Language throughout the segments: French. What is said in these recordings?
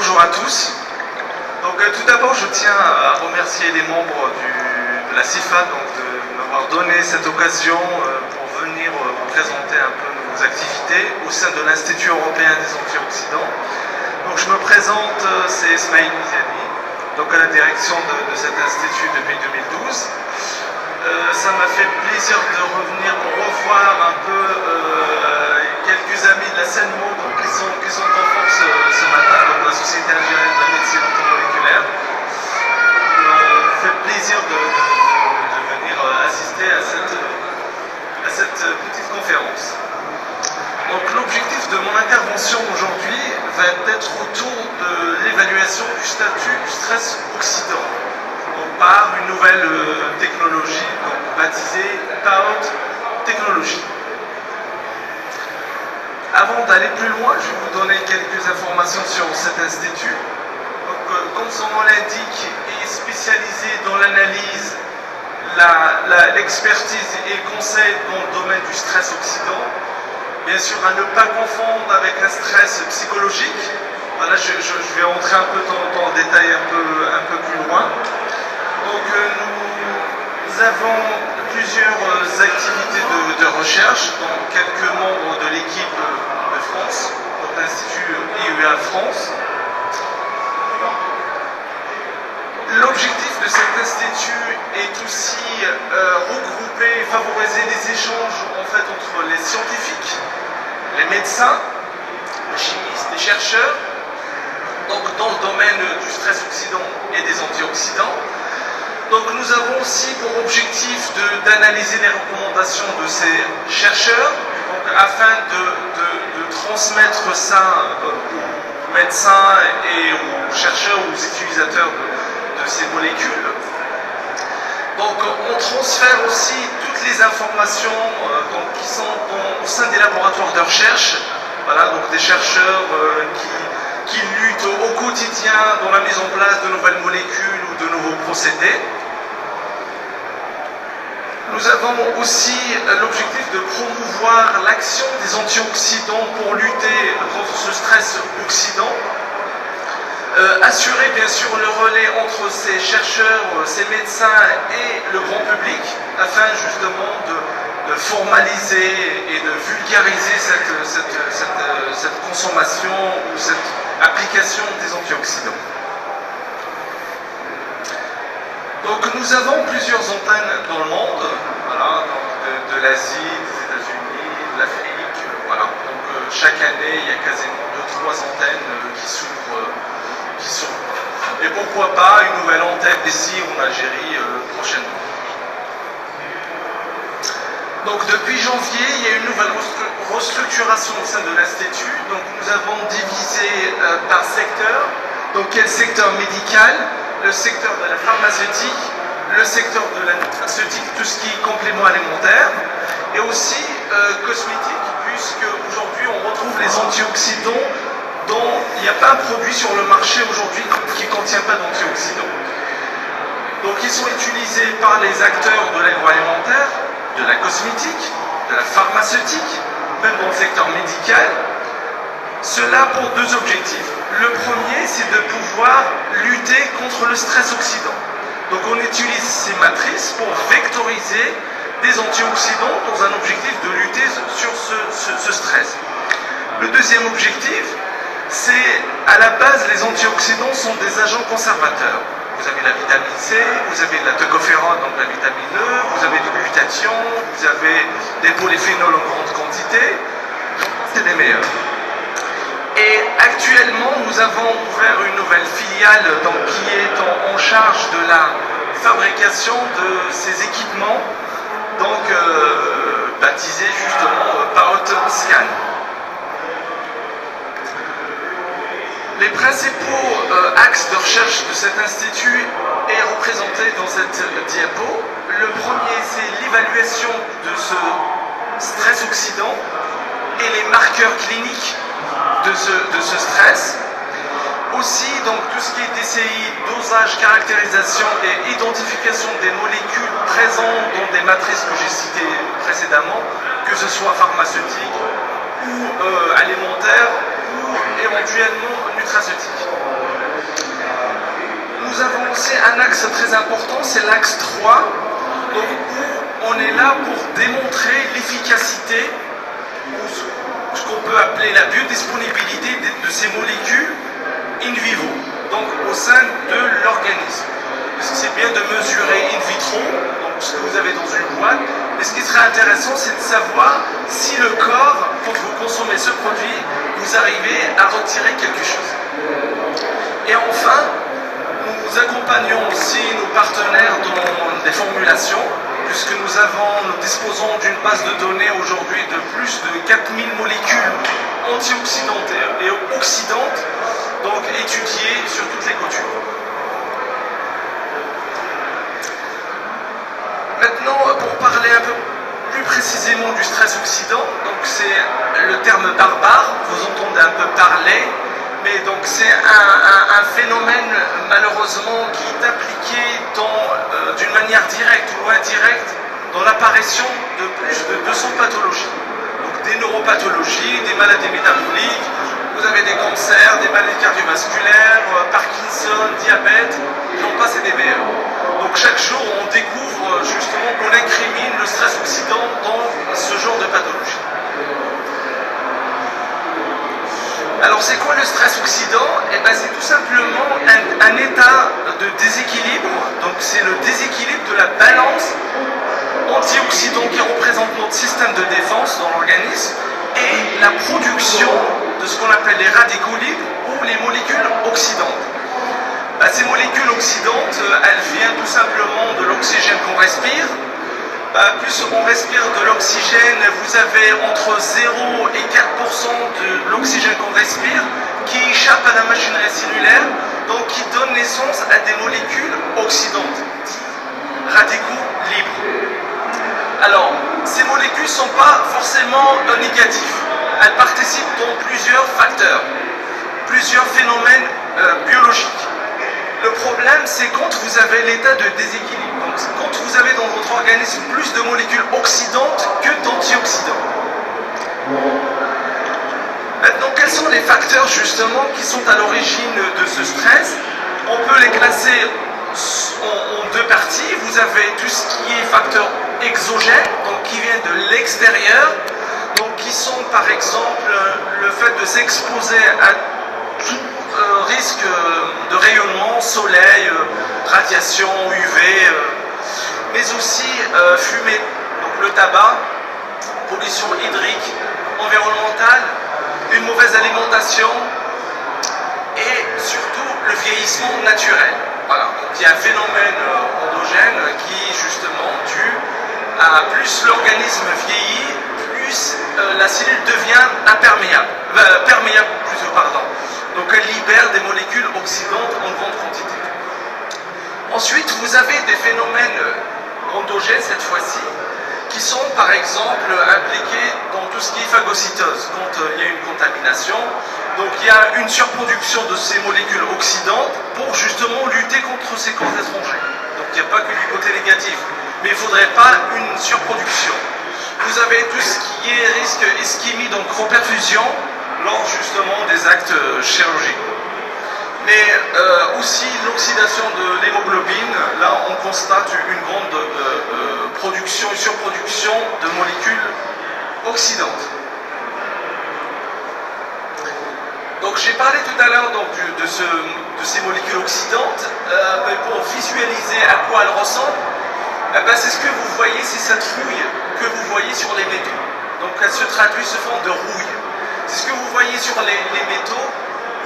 bonjour à tous. Donc, tout d'abord, je tiens à remercier les membres de la CIFA de m'avoir donné cette occasion pour venir vous présenter un peu nos activités au sein de l'Institut européen des antioxydants. Donc, je me présente, c'est Ismail Miziani, donc à la direction de cet institut depuis 2012. Ça m'a fait plaisir de revenir pour revoir un peu quelques amis de la Seine-Maud qui sont en force ce matin, donc la Société algérienne de la médecine automoléculaire. Ça fait plaisir de venir assister à cette petite conférence. Donc l'objectif de mon intervention aujourd'hui va être autour de l'évaluation du statut du stress oxydant par une nouvelle technologie baptisée PAOT technologie. Avant d'aller plus loin, je vais vous donner quelques informations sur cet institut. Donc, comme son nom l'indique, il est spécialisé dans l'analyse, l'expertise et le conseil dans le domaine du stress oxydant. Bien sûr, à ne pas confondre avec un stress psychologique. Voilà, je vais entrer un peu dans le détail un peu plus loin. Donc, nous avons plusieurs activités de recherche, donc quelques membres de l'équipe de France, donc l'Institut IUA France. L'objectif de cet institut est aussi regrouper et favoriser les échanges en fait, entre les scientifiques, les médecins, les chimistes, les chercheurs, donc dans le domaine du stress oxydant et des antioxydants. Donc nous avons aussi pour objectif d'analyser les recommandations de ces chercheurs donc, afin de transmettre ça aux médecins et aux chercheurs, aux utilisateurs de ces molécules. Donc on transfère aussi toutes les informations qui sont au sein des laboratoires de recherche, voilà, donc des chercheurs qui luttent au quotidien dans la mise en place de nouvelles molécules ou de nouveaux procédés. Nous avons aussi l'objectif de promouvoir l'action des antioxydants pour lutter contre ce stress oxydant. Assurer bien sûr le relais entre ces chercheurs, ces médecins et le grand public afin justement de formaliser et de vulgariser cette consommation ou cette application des antioxydants. Donc nous avons plusieurs antennes dans le monde, voilà, donc de l'Asie, des États-Unis, de l'Afrique, voilà. Donc chaque année il y a quasiment 2-3 antennes qui s'ouvrent. Et pourquoi pas une nouvelle antenne ici en Algérie prochainement. Donc depuis janvier, il y a une nouvelle restructuration au sein de l'Institut. Donc nous avons divisé par secteur. Donc quel secteur médical, le secteur de la pharmaceutique, le secteur de la nutraceutique, tout ce qui est complément alimentaire, et aussi cosmétique, puisque aujourd'hui on retrouve les antioxydants dont il n'y a pas un produit sur le marché aujourd'hui qui ne contient pas d'antioxydants. Donc ils sont utilisés par les acteurs de l'agroalimentaire, de la cosmétique, de la pharmaceutique, même dans le secteur médical. Cela pour deux objectifs. Le premier, c'est de pouvoir lutter contre le stress oxydant. Donc on utilise ces matrices pour vectoriser des antioxydants dans un objectif de lutter sur ce stress. Le deuxième objectif, c'est à la base, les antioxydants sont des agents conservateurs. Vous avez la vitamine C, vous avez de la tocopherol, donc la vitamine E, vous avez du glutathion, vous avez des polyphénols en grande quantité. C'est les meilleurs. Et actuellement, nous avons ouvert une nouvelle filiale donc, qui est en charge de la fabrication de ces équipements, donc baptisés justement PAOT Scan. Les principaux axes de recherche de cet institut est représenté dans cette diapo. Le premier, c'est l'évaluation de ce stress oxydant et les marqueurs cliniques de ce stress. Aussi, donc, tout ce qui est DCI, dosage, caractérisation et identification des molécules présentes dans des matrices que j'ai citées précédemment, que ce soit pharmaceutique ou alimentaire ou ou éventuellement nutraceutiques. Nous avons aussi un axe très important, c'est l'axe 3, donc où on est là pour démontrer l'efficacité, ou ce qu'on peut appeler la biodisponibilité de ces molécules in vivo, donc au sein de l'organisme. Parce que c'est bien de mesurer in vitro, donc ce que vous avez dans une boîte, mais ce qui serait intéressant, c'est de savoir si le corps, quand vous consommez ce produit, vous arrivez à retirer quelque chose. Et enfin, nous accompagnons aussi nos partenaires dans des formulations, puisque nous disposons d'une base de données aujourd'hui de plus de 4000 molécules antioxydantes et oxydantes, donc étudiées sur toutes les cultures. Maintenant, pour parler un peu plus précisément du stress oxydant, donc c'est le terme barbare, vous entendez un peu parler, mais donc c'est un phénomène malheureusement qui est impliqué d'une manière directe ou indirecte dans l'apparition de plus de 200 pathologies. Donc des neuropathologies, des maladies métaboliques, vous avez des cancers, des maladies cardiovasculaires, Parkinson, diabète, j'en passe et des meilleurs. Donc chaque jour on découvre justement qu'on incrimine le stress oxydant dans ce genre de pathologie. Alors c'est quoi le stress oxydant? Eh bien c'est tout simplement un état de déséquilibre, donc c'est le déséquilibre de la balance antioxydant qui représente notre système de défense dans l'organisme et la production de ce qu'on appelle les radicaux libres ou les molécules oxydantes. Ces molécules oxydantes, elles viennent tout simplement de l'oxygène qu'on respire. Plus on respire de l'oxygène, vous avez entre 0 et 4% de l'oxygène qu'on respire qui échappe à la machinerie cellulaire, donc qui donne naissance à des molécules oxydantes, radicaux libres. Alors, ces molécules ne sont pas forcément négatives. Elles participent dans plusieurs facteurs, plusieurs phénomènes biologiques. Le problème, c'est quand vous avez l'état de déséquilibre. Donc, quand vous avez dans votre organisme plus de molécules oxydantes que d'antioxydants. Maintenant, quels sont les facteurs justement qui sont à l'origine de ce stress? On peut les classer en deux parties. Vous avez tout ce qui est facteurs exogènes, donc qui viennent de l'extérieur, donc qui sont par exemple le fait de s'exposer à tout risque de rayonnement, soleil, radiation, UV, mais aussi fumée, donc le tabac, pollution hydrique, environnementale, une mauvaise alimentation et surtout le vieillissement naturel. Voilà, donc il y a un phénomène endogène qui est justement dû à plus l'organisme vieillit, plus la cellule devient perméable plutôt, pardon. Donc elle libère des molécules oxydantes en grande quantité. Ensuite, vous avez des phénomènes endogènes cette fois-ci, qui sont par exemple impliqués dans tout ce qui est phagocytose, quand il y a une contamination. Donc il y a une surproduction de ces molécules oxydantes pour justement lutter contre ces causes étrangères. Donc il n'y a pas que du côté négatif, mais il ne faudrait pas une surproduction. Vous avez tout ce qui est risque ischémie, donc reperfusion, lors justement des actes chirurgicaux. Mais aussi l'oxydation de l'hémoglobine, là on constate une grande une surproduction de molécules oxydantes. Donc j'ai parlé tout à l'heure de ces molécules oxydantes, mais pour visualiser à quoi elles ressemblent, c'est ce que vous voyez, c'est cette rouille que vous voyez sur les métaux. Donc elle se traduit sous forme de rouille. C'est ce que vous voyez sur les métaux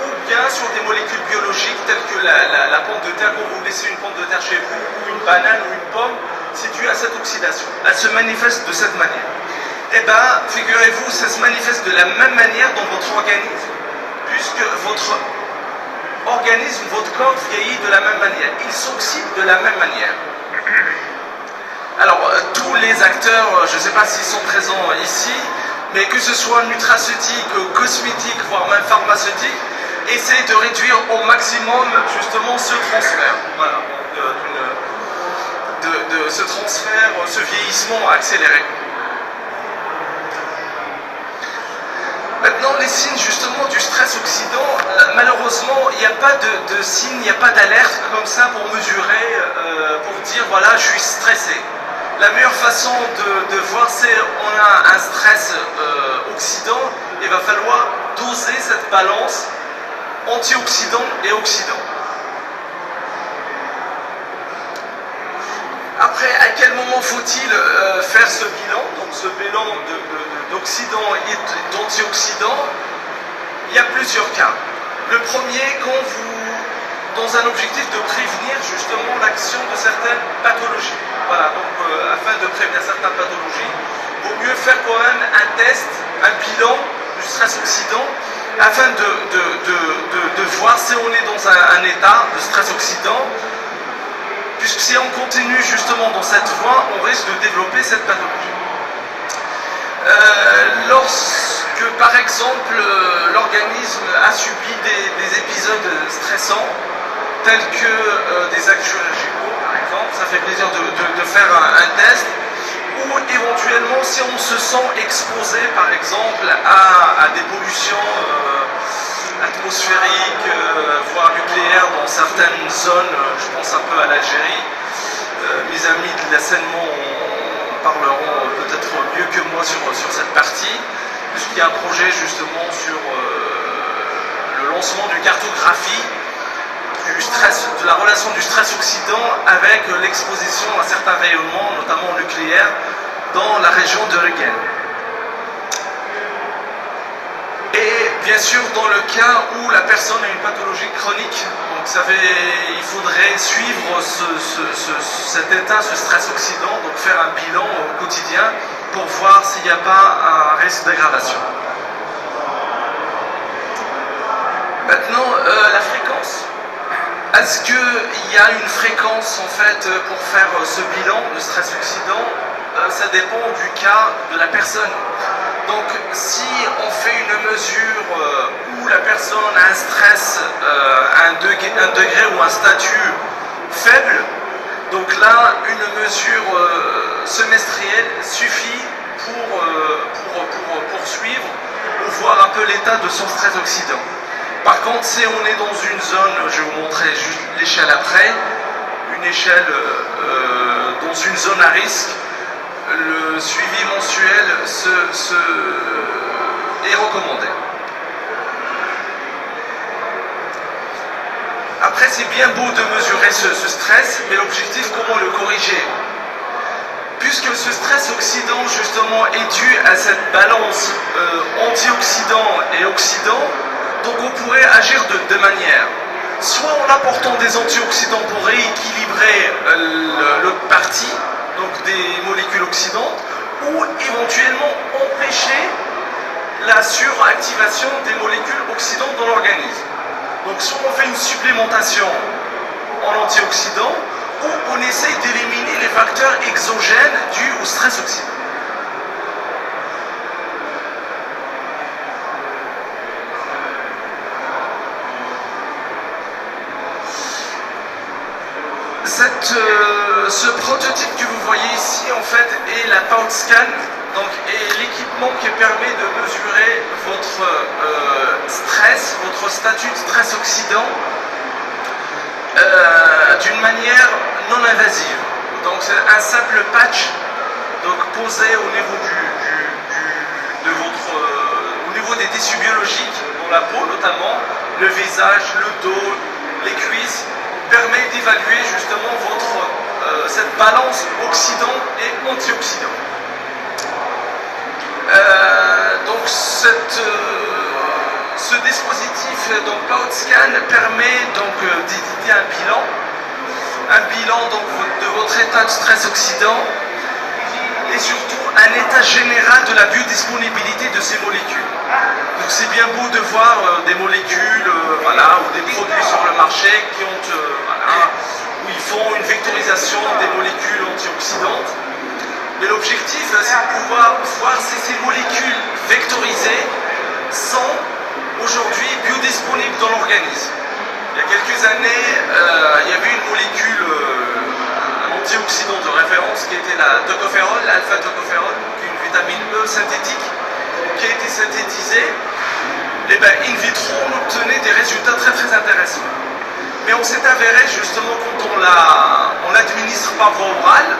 ou bien sur des molécules biologiques telles que la pomme de terre. Quand vous laissez une pomme de terre chez vous, ou une banane ou une pomme, c'est dû à cette oxydation. Elle se manifeste de cette manière. Eh bien, figurez-vous, ça se manifeste de la même manière dans votre organisme, puisque votre organisme, votre corps vieillit de la même manière. Il s'oxyde de la même manière. Alors, tous les acteurs, je ne sais pas s'ils sont présents ici, mais que ce soit nutraceutique, cosmétique, voire même pharmaceutique, essaie de réduire au maximum justement ce transfert. Voilà, de ce transfert, ce vieillissement accéléré. Maintenant, Dans les signes justement du stress oxydant, malheureusement, il n'y a pas de signe, il n'y a pas d'alerte comme ça pour mesurer, pour dire voilà, je suis stressé. La meilleure façon de voir, c'est on a un stress oxydant, il va falloir doser cette balance antioxydant et oxydant. Après, à quel moment faut-il faire ce bilan? Donc ce bilan d'oxydant et d'antioxydant, il y a plusieurs cas. Le premier, quand vous, dans un objectif de prévenir justement l'action de certaines pathologies. Voilà, donc afin de prévenir certaines pathologies, il vaut mieux faire quand même un test, un bilan du stress oxydant, afin de voir si on est dans un état de stress oxydant. Puisque si on continue justement dans cette voie, on risque de développer cette pathologie. Lorsque par exemple l'organisme a subi des épisodes stressants, tels que des actes chirurgicaux par exemple, ça fait plaisir de faire un test, ou éventuellement si on se sent exposé par exemple à des pollutions atmosphériques, voire nucléaires dans certaines zones, je pense un peu à l'Algérie. Mes amis de l'assainissement parleront peut-être mieux que moi sur cette partie, puisqu'il y a un projet justement sur le lancement d'une cartographie du stress, de la relation du stress oxydant avec l'exposition à certains rayonnements, notamment nucléaires, dans la région de Regen. Et bien sûr, dans le cas où la personne a une pathologie chronique, donc il faudrait suivre cet état, ce stress oxydant, donc faire un bilan au quotidien pour voir s'il n'y a pas un risque d'aggravation. Maintenant, la fréquence. Est-ce qu'il y a une fréquence en fait pour faire ce bilan de stress oxydant? Ça dépend du cas de la personne. Donc si on fait une mesure où la personne a un stress, un degré ou un statut faible, donc là une mesure semestrielle suffit pour poursuivre ou voir un peu l'état de son stress oxydant. Par contre, si on est dans une zone, je vais vous montrer juste l'échelle après, une échelle dans une zone à risque, le suivi mensuel est recommandé. Après, c'est bien beau de mesurer ce stress, mais l'objectif, comment le corriger? Puisque ce stress oxydant, justement, est dû à cette balance antioxydant et oxydant, donc on pourrait agir de deux manières. Soit en apportant des antioxydants pour rééquilibrer l'autre partie, donc des molécules oxydantes, ou éventuellement empêcher la suractivation des molécules oxydantes dans l'organisme. Donc soit on fait une supplémentation en antioxydants, ou on essaye d'éliminer les facteurs exogènes dus au stress oxydant. Ce prototype que vous voyez ici en fait est la PoutScan, donc est l'équipement qui permet de mesurer votre stress, votre statut de stress oxydant d'une manière non invasive. Donc c'est un simple patch donc posé au niveau au niveau des tissus biologiques, dans la peau notamment, le visage, le dos, les cuisses, permet d'évaluer justement cette balance oxydant et antioxydant. Donc ce dispositif donc PoutScan permet donc d'éditer un bilan donc de votre état de stress oxydant et surtout un état général de la biodisponibilité de ces molécules. Donc c'est bien beau de voir des molécules voilà, ou des produits sur le marché qui ont voilà, où ils font une vectorisation des molécules antioxydantes. Mais l'objectif, c'est de pouvoir voir si ces molécules vectorisées sont aujourd'hui biodisponibles dans l'organisme. Il y a quelques années, il y avait une molécule antioxydant de référence qui était la tocopherol, l'alpha-tocopherol, qui est une vitamine E synthétique, qui a été synthétisée et ben, in vitro, on obtenait des résultats très très intéressants. Mais on s'est avéré justement quand on l'administre par voie orale,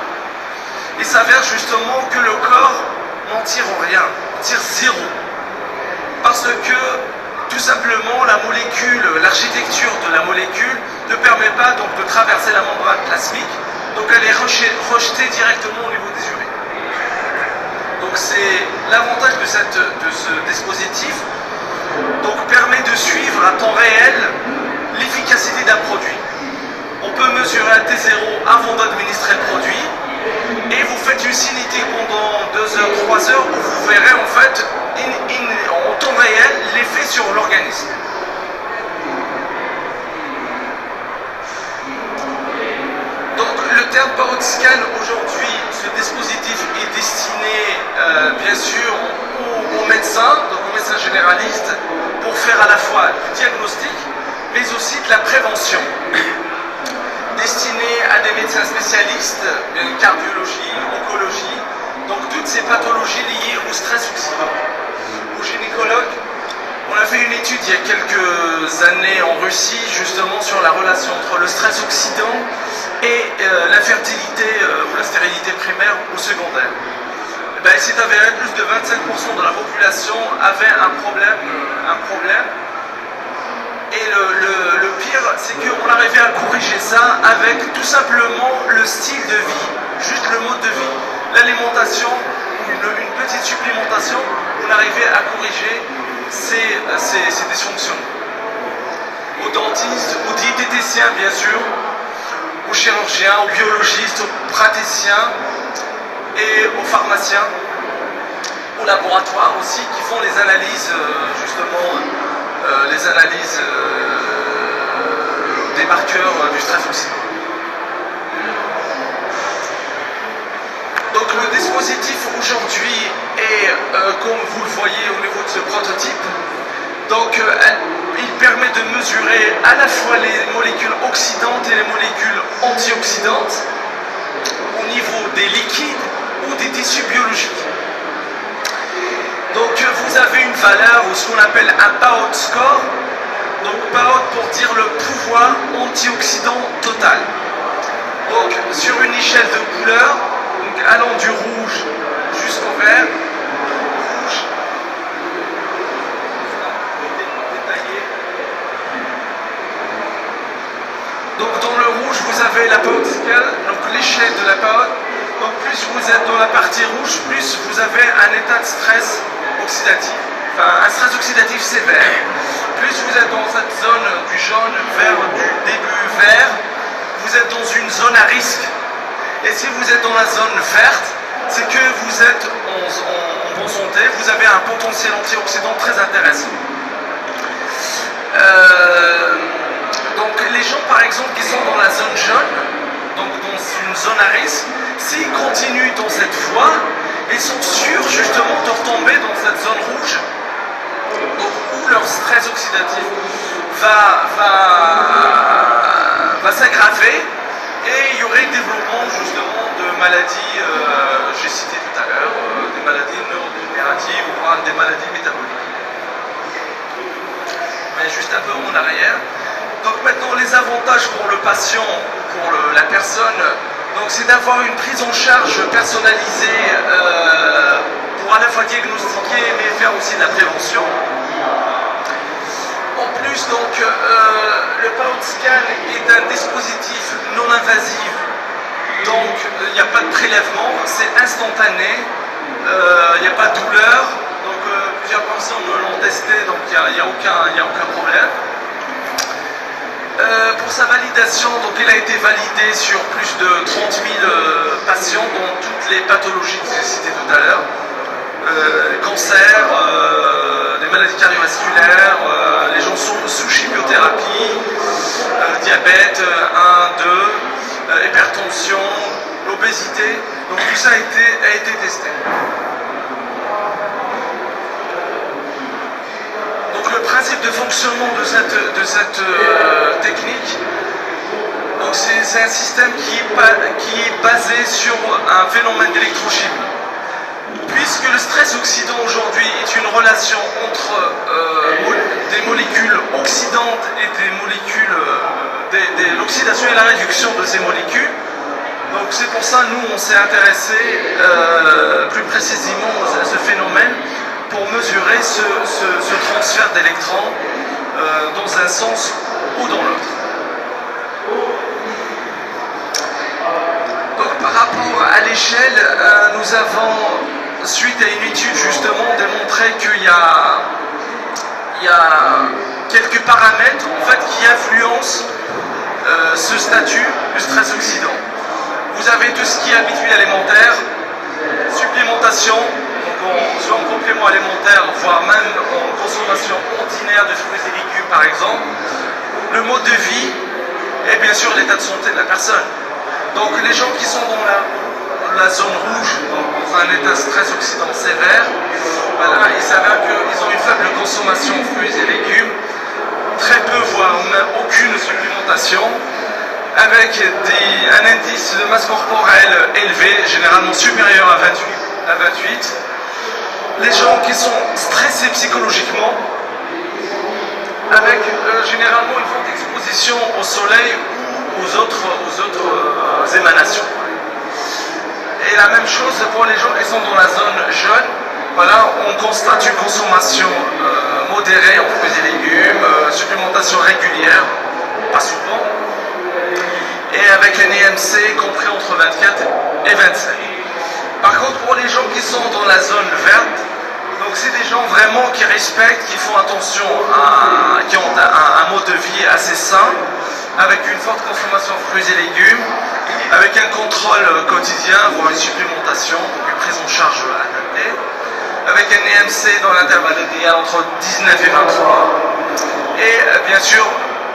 il s'avère justement que le corps n'en tire rien, tire zéro. Parce que tout simplement la molécule, l'architecture de la molécule ne permet pas donc de traverser la membrane plasmique, donc elle est rejetée directement au niveau des urines. Donc c'est l'avantage de ce dispositif, donc permet de suivre à temps réel l'efficacité d'un produit. On peut mesurer un T0 avant d'administrer le produit et vous faites une cinétique pendant 2 heures, 3 heures où vous verrez en fait en temps réel l'effet sur l'organisme. Donc le terme PaotScan aujourd'hui, ce dispositif est destiné bien sûr aux médecins, donc aux médecins généralistes, pour faire à la fois du diagnostic mais aussi de la prévention, destinée à des médecins spécialistes, cardiologie, oncologie, donc toutes ces pathologies liées au stress oxydant. Aux gynécologues, on a fait une étude il y a quelques années en Russie justement sur la relation entre le stress oxydant et la fertilité ou la stérilité primaire ou secondaire. Ben, il s'est avéré que plus de 25% de la population avait un problème. Et le pire, c'est qu'on arrivait à corriger ça avec tout simplement le style de vie, juste le mode de vie. L'alimentation, une petite supplémentation, on arrivait à corriger ces dysfonctionnements. Aux dentistes, aux diététiciens bien sûr, aux chirurgiens, aux biologistes, aux praticiens et aux pharmaciens, aux laboratoires aussi qui font les analyses justement. Les analyses des marqueurs du stress oxydant. Donc le dispositif aujourd'hui est, comme vous le voyez au niveau de ce prototype, donc il permet de mesurer à la fois les molécules oxydantes et les molécules antioxydantes au niveau des liquides ou des tissus biologiques. Donc vous avez une valeur ou ce qu'on appelle un PaOT score. Donc PaOT pour dire le pouvoir antioxydant total. Donc sur une échelle de couleurs, donc allant du rouge jusqu'au vert, rouge, détaillé. Donc dans le rouge vous avez la PaOT scale, donc l'échelle de la PaOT. Donc plus vous êtes dans la partie rouge, plus vous avez un état de stress oxydatif, enfin un stress oxydatif sévère. Plus vous êtes dans cette zone du jaune vers du début vert, vous êtes dans une zone à risque. Et si vous êtes dans la zone verte, c'est que vous êtes en bonne santé, vous avez un potentiel antioxydant très intéressant. Donc les gens par exemple qui sont dans la zone jaune, donc dans une zone à risque, s'ils continuent dans cette voie, ils sont sûrs justement de retomber dans cette zone rouge, donc où leur stress oxydatif va s'aggraver et il y aurait développement justement de maladies, j'ai cité tout à l'heure, des maladies neurodégénératives ou des maladies métaboliques. Mais juste un peu en arrière. Donc maintenant les avantages pour le patient, pour la personne, donc c'est d'avoir une prise en charge personnalisée pour à la fois diagnostiquer mais faire aussi de la prévention. En plus donc le PaotScan est un dispositif non invasif, donc il n'y a pas de prélèvement, c'est instantané, il n'y a pas de douleur, donc plusieurs personnes l'ont testé, donc il n'y a aucun problème. Pour sa validation, donc il a été validé sur plus de 30 000 patients dans toutes les pathologies que j'ai citées tout à l'heure. Cancer, des maladies cardiovasculaires, les gens sont sous chimiothérapie, diabète 1, 2, hypertension, l'obésité. Donc tout ça a été testé. Le principe de fonctionnement de cette technique, c'est un système qui est basé sur un phénomène d'électrochimie. puisque le stress-oxydant aujourd'hui est une relation entre des molécules oxydantes et des molécules, l'oxydation et la réduction de ces molécules. Donc c'est pour ça nous on s'est intéressé plus précisément à ce phénomène pour mesurer ce transfert d'électrons dans un sens ou dans l'autre. Donc par rapport à l'échelle, nous avons, suite à une étude justement, démontré qu'il y a quelques paramètres en fait, qui influencent ce statut du stress oxydant. Vous avez tout ce qui est habitude alimentaire, supplémentation, soit en complément alimentaire, voire même en consommation ordinaire de fruits et légumes par exemple, le mode de vie et bien sûr l'état de santé de la personne. Donc les gens qui sont dans la zone rouge, dans un état de stress oxydant sévère, voilà, il s'avère qu'ils ont une faible consommation de fruits et légumes, très peu voire même aucune supplémentation, avec un indice de masse corporelle élevé, généralement supérieur à 28. Les gens qui sont stressés psychologiquement, avec généralement une forte exposition au soleil ou aux autres émanations. Et la même chose pour les gens qui sont dans la zone jaune. Voilà, on constate une consommation modérée en fruits et légumes, supplémentation régulière, pas souvent, et avec un EMC compris entre 24 et 27. Par contre, pour les gens qui sont dans la zone verte, donc c'est des gens vraiment qui respectent, qui font attention, qui ont un mode de vie assez sain, avec une forte consommation de fruits et légumes, avec un contrôle quotidien, voire une supplémentation, donc une prise en charge adaptée, avec un EMC dans l'intervalle idéal entre 19 et 23, et bien sûr,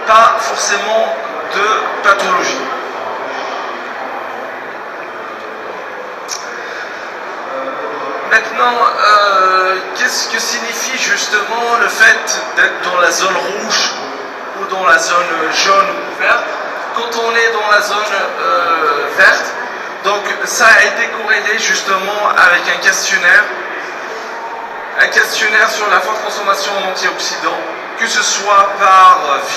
pas forcément de pathologie. Maintenant, qu'est-ce que signifie justement le fait d'être dans la zone rouge ou dans la zone jaune ou verte? Quand on est dans la zone verte, donc ça a été corrélé justement avec un questionnaire sur la forte consommation d'antioxydants, que ce soit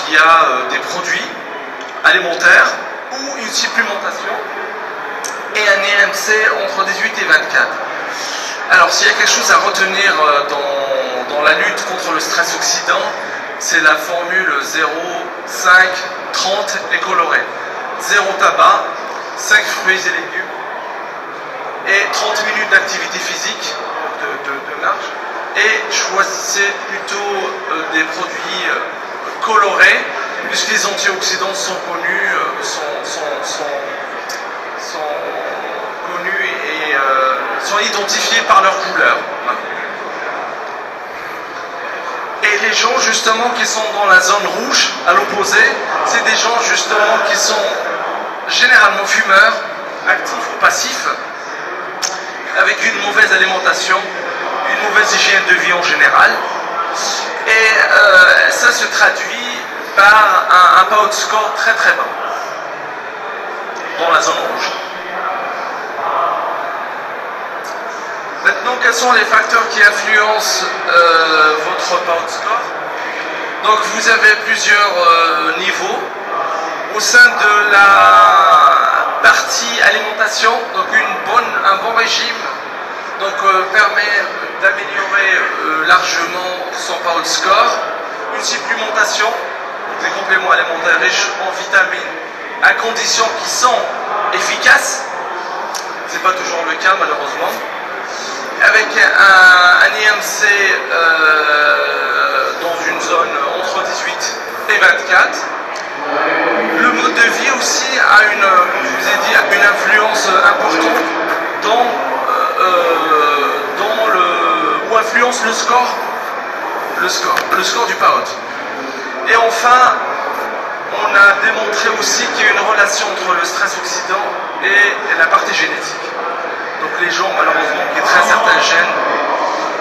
via des produits alimentaires ou une supplémentation, et un EMC entre 18 et 24. Alors s'il y a quelque chose à retenir dans la lutte contre le stress oxydant, c'est la formule 0, 5, 30 et colorée. 0 tabac, 5 fruits et légumes et 30 minutes d'activité physique, de marche. Et choisissez plutôt des produits colorés, puisque les antioxydants sont connus, connus et sont identifiés par leur couleur. Et les gens justement qui sont dans la zone rouge, à l'opposé, c'est des gens justement qui sont généralement fumeurs, actifs ou passifs, avec une mauvaise alimentation, une mauvaise hygiène de vie en général. Et ça se traduit par un PAOD score très très bas dans la zone rouge. Maintenant, quels sont les facteurs qui influencent votre PAOD score? Donc vous avez plusieurs niveaux. Au sein de la partie alimentation, donc un bon régime permet d'améliorer largement son PAOD score. Une supplémentation, des compléments alimentaires riches en vitamines, à condition qu'ils sont efficaces. Ce n'est pas toujours le cas malheureusement. Avec un IMC dans une zone entre 18 et 24. Le mode de vie aussi a comme je vous ai dit, une influence importante ou influence le score du PAOD. Et enfin, on a démontré aussi qu'il y a une relation entre le stress oxydant et la partie génétique. Donc les gens malheureusement qui traitent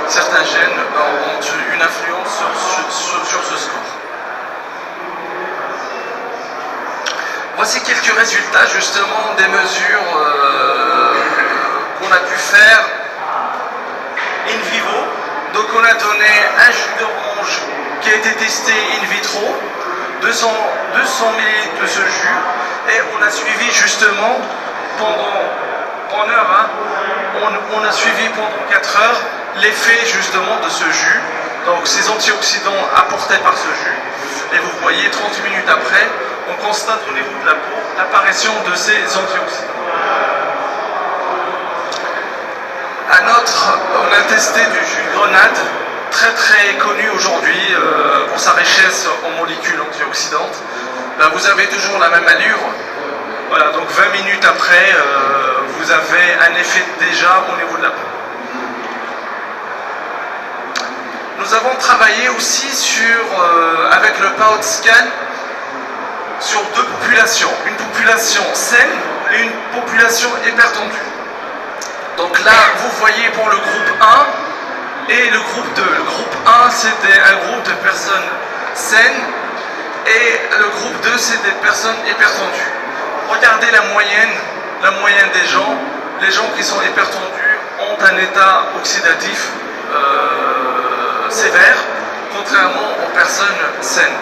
certains gènes ont une influence sur ce score. Voici quelques résultats justement des mesures qu'on a pu faire in vivo. Donc on a donné un jus d'orange qui a été testé in vitro, 200 ml de ce jus, et on a suivi justement pendant 1 heure, on a suivi pendant 4 heures l'effet justement de ce jus, donc ces antioxydants apportés par ce jus. Et vous voyez 30 minutes après, on constate au niveau de la peau l'apparition de ces antioxydants. On a testé du jus de grenade, très connu aujourd'hui pour sa richesse en molécules antioxydantes. Là, vous avez toujours la même allure. Voilà, donc 20 minutes après, vous avez un effet déjà au niveau de la peau. Nous avons travaillé aussi avec le PAOT scan sur 2 populations, une population saine et une population hypertendue. Donc là, vous voyez pour le groupe 1 et le groupe 2. Le groupe 1, c'était un groupe de personnes saines et le groupe 2, c'est des personnes hypertendues. Regardez la moyenne des gens. Les gens qui sont hypertendus ont un état oxydatif sévère, contrairement aux personnes saines.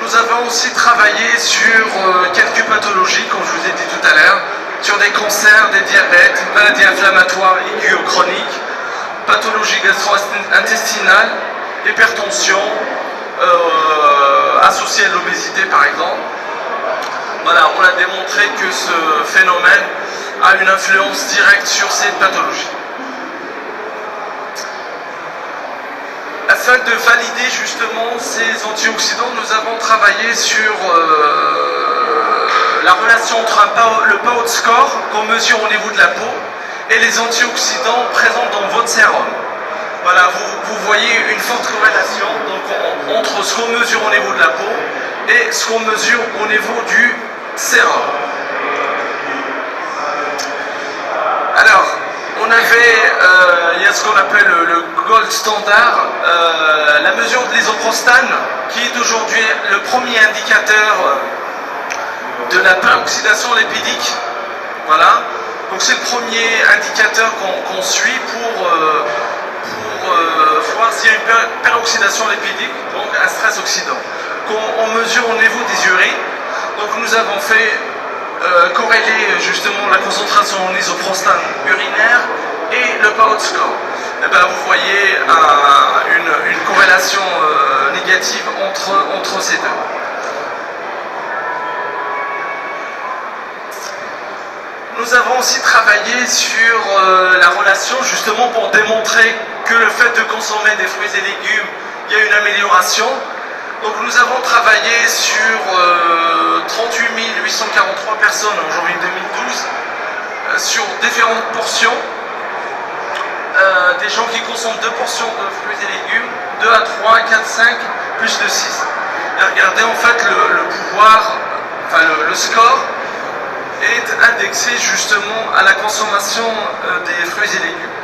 Nous avons aussi travaillé sur quelques pathologies, comme je vous ai dit tout à l'heure, sur des cancers, des diabètes, maladies inflammatoires aiguës ou chroniques, pathologies gastro-intestinales, hypertension, associée à l'obésité par exemple. Voilà, on a démontré que ce phénomène a une influence directe sur ces pathologies. Afin de valider justement ces antioxydants, nous avons travaillé sur la relation entre le PAOT score qu'on mesure au niveau de la peau et les antioxydants présents dans votre sérum. Voilà, vous voyez une forte corrélation donc, entre ce qu'on mesure au niveau de la peau et ce qu'on mesure au niveau du sérum. Alors, il y a ce qu'on appelle le gold standard, la mesure de l'isoprostane, qui est aujourd'hui le premier indicateur de la peroxydation lipidique. Voilà. Donc c'est le premier indicateur qu'on suit pour voir s'il y a une peroxydation lipidique, donc un stress oxydant, qu'on mesure au niveau des urines. Donc nous avons fait corréler justement la concentration en isoprostane urinaire et le PAOT score. Et ben, vous voyez une corrélation négative entre ces deux. Nous avons aussi travaillé sur la relation justement pour démontrer que le fait de consommer des fruits et légumes, il y a une amélioration. Donc nous avons travaillé sur 38 843 personnes en janvier 2012 sur différentes portions. Des gens qui consomment 2 portions de fruits et légumes, 2 à 3, 4, 5, plus de 6. Et regardez en fait le pouvoir, enfin le score est indexé justement à la consommation des fruits et légumes.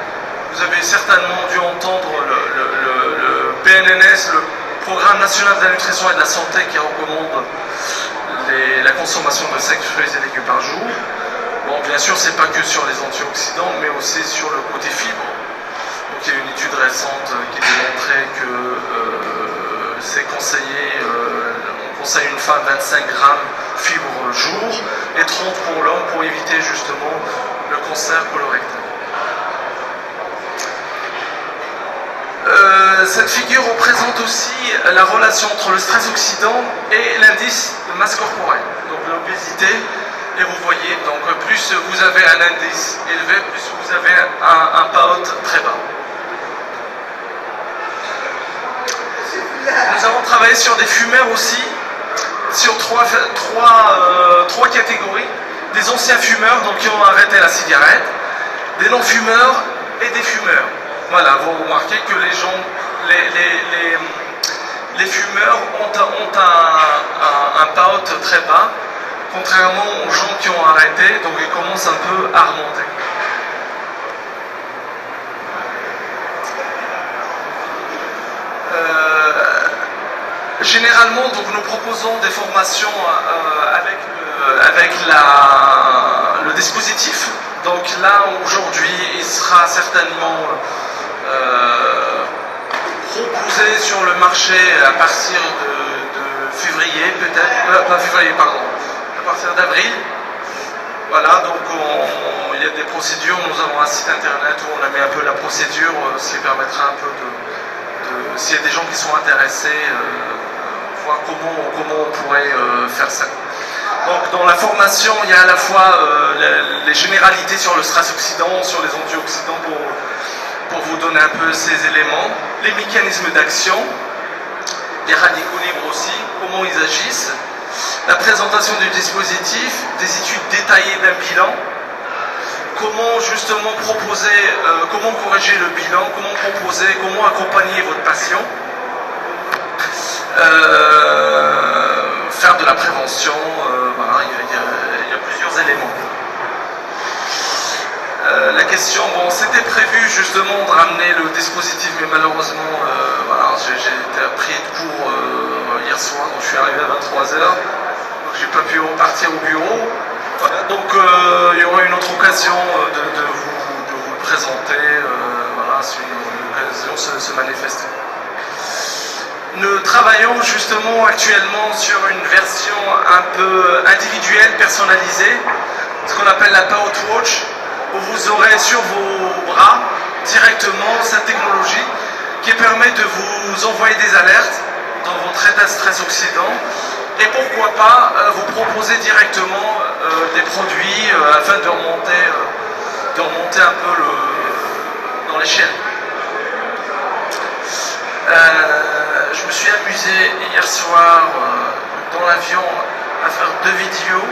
Vous avez certainement dû entendre le PNNS, le Programme national de la nutrition et de la santé, qui recommande la consommation de 5 fruits et légumes par jour. Bon, bien sûr, c'est pas que sur les antioxydants, mais aussi sur le côté fibre. Donc, il y a une étude récente qui démontrait que c'est conseillé, on conseille une femme 25 grammes fibres jour et 30 pour l'homme pour éviter justement le cancer colorectal. Cette figure représente aussi la relation entre le stress oxydant et l'indice de masse corporelle, donc l'obésité. Et vous voyez, donc plus vous avez un indice élevé, plus vous avez un PAOT très bas. Nous avons travaillé sur des fumeurs aussi, sur trois catégories. Des anciens fumeurs, donc qui ont arrêté la cigarette, des non-fumeurs et des fumeurs. Voilà, vous remarquez que les gens, les fumeurs ont un PAOT très bas, contrairement aux gens qui ont arrêté, donc ils commencent un peu à remonter. Généralement, donc, nous proposons des formations avec le dispositif Donc là, aujourd'hui, il sera certainement proposé sur le marché à partir de février, peut-être, pas février, pardon, à partir d'avril. Voilà, donc il y a des procédures, nous avons un site internet où on a mis un peu la procédure, ce qui permettra un peu s'il y a des gens qui sont intéressés, voir comment on pourrait faire ça. Donc dans la formation, il y a à la fois les généralités sur le stress oxydant, sur les antioxydants pour vous donner un peu ces éléments, les mécanismes d'action, les radicaux libres aussi, comment ils agissent, la présentation du dispositif, des études détaillées d'un bilan, comment justement proposer, comment corriger le bilan, comment proposer, comment accompagner votre patient, faire de la prévention, voilà, il y a plusieurs éléments. La question, bon, c'était prévu justement de ramener le dispositif, mais malheureusement, voilà, j'ai été pris de cours hier soir, donc je suis arrivé à 23h, donc j'ai pas pu repartir au bureau. Voilà, donc il y aura une autre occasion de vous le présenter, voilà, c'est une occasion de se manifester. Nous travaillons justement actuellement sur une version un peu individuelle, personnalisée, ce qu'on appelle la Pout Watch, où vous aurez sur vos bras directement cette technologie qui permet de vous envoyer des alertes dans votre état de stress oxydant et pourquoi pas vous proposer directement des produits afin de remonter un peu dans l'échelle. Je me suis amusé hier soir dans l'avion à faire 2 vidéos.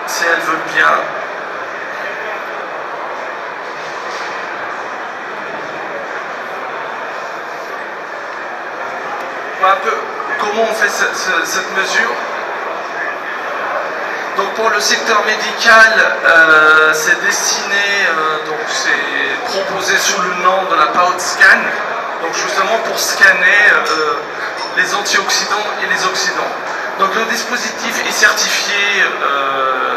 Si elles veulent bien. Voilà un peu comment on fait cette mesure. Donc pour le secteur médical, c'est destiné, donc c'est proposé sous le nom de la Pout Scan, donc justement pour scanner les antioxydants et les oxydants. Donc le dispositif est certifié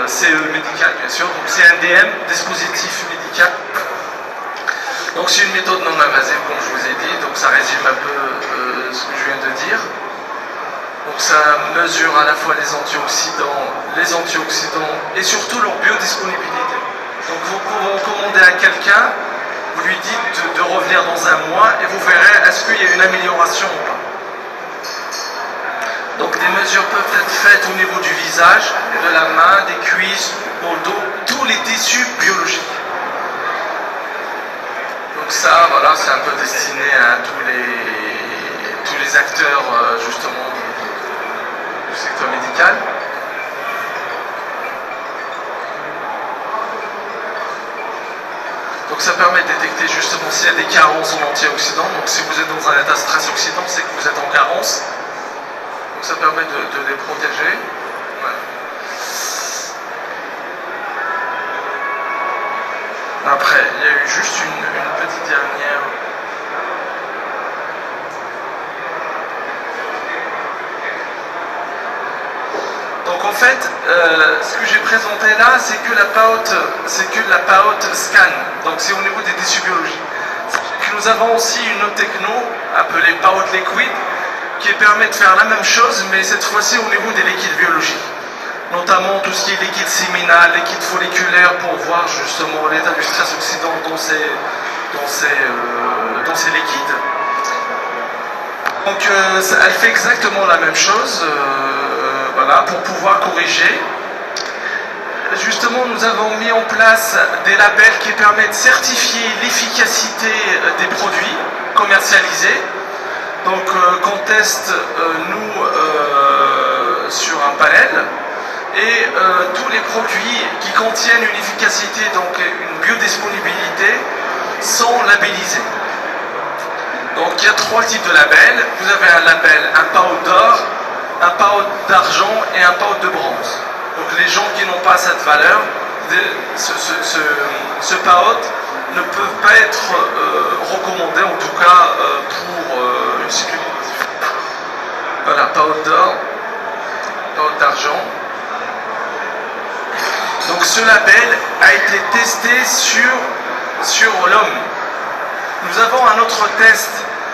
CE médical bien sûr, donc c'est un DM, dispositif médical. Donc c'est une méthode non invasive comme je vous ai dit, donc ça résume un peu ce que je viens de dire. Donc ça mesure à la fois les antioxydants et surtout leur biodisponibilité. Donc vous pouvez commander à quelqu'un, vous lui dites de revenir dans un mois et vous verrez est-ce qu'il y a une amélioration ou pas. Donc des mesures peuvent être faites au niveau du visage, de la main, des cuisses, du dos, tous les tissus biologiques. Donc ça, voilà, c'est un peu destiné à tous les acteurs justement du secteur médical. Donc ça permet de détecter justement s'il y a des carences en antioxydants. Donc si vous êtes dans un état de stress oxydant, c'est que vous êtes en carence. Donc ça permet de les protéger. Ouais. Après, il y a eu juste une petite dernière. Donc en fait, ce que j'ai présenté là, c'est que la Pout Scan. Donc c'est au niveau des tissus biologiques. Nous avons aussi une autre techno appelée Pout Liquid qui permet de faire la même chose, mais cette fois-ci au niveau des liquides biologiques. Notamment tout ce qui est liquide séminal, liquide folliculaire, pour voir justement l'état du stress oxydant dans ces liquides. Donc elle fait exactement la même chose, voilà, pour pouvoir corriger. Justement, nous avons mis en place des labels qui permettent de certifier l'efficacité des produits commercialisés. Donc qu'on teste nous sur un panel et tous les produits qui contiennent une efficacité, donc une biodisponibilité, sont labellisés. Donc il y a 3 types de labels. Vous avez un label, un Pout d'or, un Pout d'argent et un Pout de bronze. Donc les gens qui n'ont pas cette valeur, ce Pout ne peut pas être recommandé, en tout cas pour une supplémentation. Voilà, Pout d'or, Pout d'argent. Donc ce label a été testé sur l'homme. Nous avons un autre test,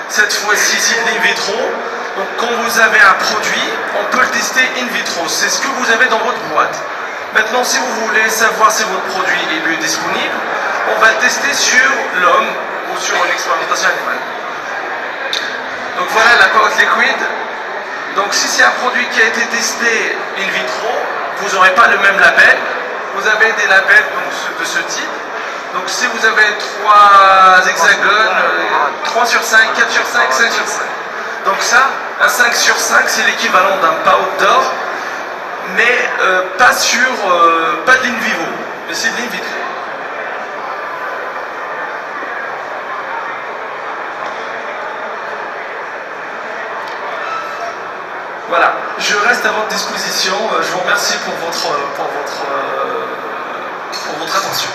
cette fois-ci c'est in vitro. Donc quand vous avez un produit, on peut le tester in vitro. C'est ce que vous avez dans votre boîte. Maintenant, si vous voulez savoir si votre produit est biodisponible, on va le tester sur l'homme ou sur une expérimentation animale. Donc voilà la Power Liquid. Donc si c'est un produit qui a été testé in vitro, vous n'aurez pas le même label. Vous avez des labels donc, de ce type. Donc si vous avez 3 hexagones, 3 sur 5, 4 sur 5, 5 sur 5. Donc ça, un 5 sur 5, c'est l'équivalent d'un pout d'or, mais pas de l'in vivo, mais c'est de l'in vitro. Voilà, je reste à votre disposition. Je vous remercie pour votre attention.